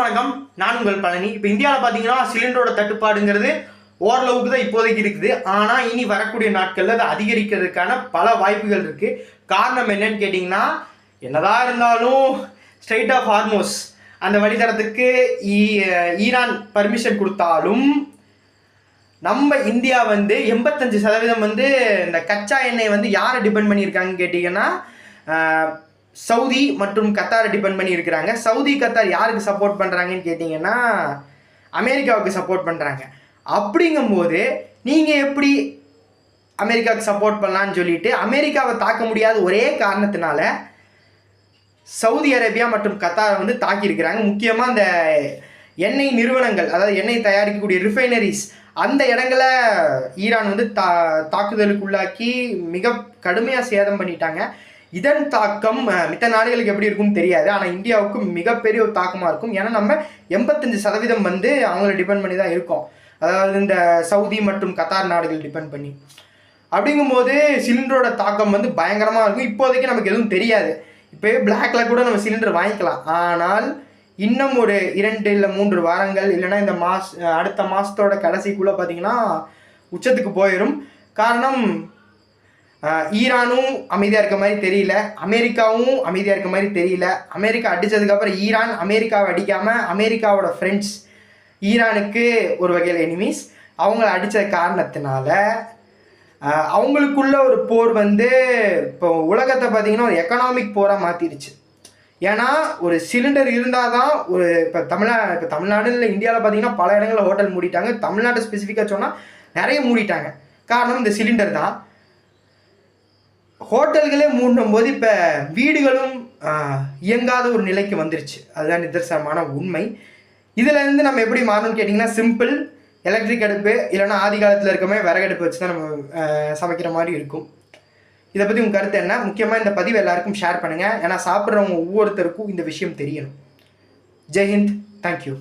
வணக்கம். நான் உங்கள் பழனி. இப்போ இந்தியாவில் பார்த்தீங்கன்னா சிலிண்டரோட தட்டுப்பாடுங்கிறது ஓரளவுக்கு தான் இப்போதைக்கு இருக்குது. ஆனால் இனி வரக்கூடிய நாட்களில் அதை அதிகரிக்கிறதுக்கான பல வாய்ப்புகள் இருக்குது. காரணம் என்னன்னு கேட்டிங்கன்னா, என்னதான் இருந்தாலும் ஸ்ட்ரெயிட் ஆஃப் ஹார்மோஸ் அந்த வழித்தடத்துக்கு ஈரான் பர்மிஷன் கொடுத்தாலும் நம்ம இந்தியா 85% இந்த கச்சா எண்ணெய் யாரை டிபெண்ட் பண்ணியிருக்காங்கன்னு கேட்டிங்கன்னா சவுதி மற்றும் கத்தாரை டிபெண்ட் பண்ணி இருக்கிறாங்க. சவுதி கத்தார் யாருக்கு சப்போர்ட் பண்ணுறாங்கன்னு கேட்டிங்கன்னா அமெரிக்காவுக்கு சப்போர்ட் பண்ணுறாங்க. அப்படிங்கும்போது நீங்கள் எப்படி அமெரிக்காவுக்கு சப்போர்ட் பண்ணலான்னு சொல்லிட்டு அமெரிக்காவை தாக்க முடியாத ஒரே காரணத்தினால சவுதி அரேபியா மற்றும் கத்தாரை தாக்கியிருக்கிறாங்க. முக்கியமாக அந்த எண்ணெய் நிறுவனங்கள், அதாவது எண்ணெய் தயாரிக்கக்கூடிய ரிஃபைனரிஸ், அந்த இடங்களை ஈரான் தாக்குதலுக்குள்ளாக்கி மிக கடுமையாக சேதம் பண்ணிட்டாங்க. இதன் தாக்கம் மித்த நாடுகளுக்கு எப்படி இருக்கும்னு தெரியாது. ஆனால் இந்தியாவுக்கு மிகப்பெரிய ஒரு தாக்கமாக இருக்கும். ஏன்னா நம்ம 85% அவங்கள டிபெண்ட் பண்ணி தான் இருக்கோம். அதாவது இந்த சவுதி மற்றும் கத்தார் நாடுகள் டிபெண்ட் பண்ணி. அப்படிங்கும்போது சிலிண்டரோட தாக்கம் பயங்கரமாக இருக்கும். இப்போதைக்கு நமக்கு எதுவும் தெரியாது. இப்போயே பிளாக்ல கூட நம்ம சிலிண்டர் வாங்கிக்கலாம். ஆனால் இன்னும் ஒரு 2 இல்லை 3 வாரங்கள் இல்லைன்னா இந்த அடுத்த மாதத்தோட கடைசிக்குள்ளே பார்த்தீங்கன்னா உச்சத்துக்கு போயிடும். காரணம், ஈரானும் அமைதியாக இருக்க மாதிரி தெரியல, அமெரிக்காவும் அமைதியாக இருக்க மாதிரி தெரியல. அமெரிக்கா அடித்ததுக்கப்புறம் ஈரான் அமெரிக்காவை அடிக்காமல் அமெரிக்காவோட ஃப்ரெண்ட்ஸ் ஈரானுக்கு ஒரு வகையில் எனிமீஸ், அவங்கள அடித்த காரணத்தினால அவங்களுக்குள்ள ஒரு போர் இப்போ உலகத்தை பார்த்திங்கன்னா ஒரு எக்கனாமிக் போராக மாற்றிடுச்சு. ஏன்னா ஒரு சிலிண்டர் இருந்தால் தான் இப்போ தமிழ்நாடு இல்லை இந்தியாவில் பார்த்தீங்கன்னா பல இடங்களில் ஹோட்டல் மூடிட்டாங்க. தமிழ்நாட்டை ஸ்பெசிஃபிக்காக சொன்னால் நிறைய மூடிட்டாங்க. காரணம் இந்த சிலிண்டர் தான். ஹோட்டல்களே மூடும் போது இப்போ வீடுகளும் இயங்காத ஒரு நிலைக்கு வந்துருச்சு. அதுதான் நிதர்சனமான உண்மை. இதுலேருந்து நம்ம எப்படி மாறணும்னு கேட்டிங்கன்னா, சிம்பிள், எலக்ட்ரிக் அடுப்பு இல்லைன்னா ஆதி காலத்தில் இருக்கமே விறகடுப்பு வச்சு தான் நம்ம சமைக்கிற மாதிரி இருக்கும். இதை பற்றி உங்கள் கருத்து என்ன? முக்கியமாக இந்த பதிவு எல்லாருக்கும் ஷேர் பண்ணுங்கள். ஏன்னா சாப்பிட்றவங்க ஒவ்வொருத்தருக்கும் இந்த விஷயம் தெரியணும். ஜெய்ஹிந்த். தேங்க்யூ.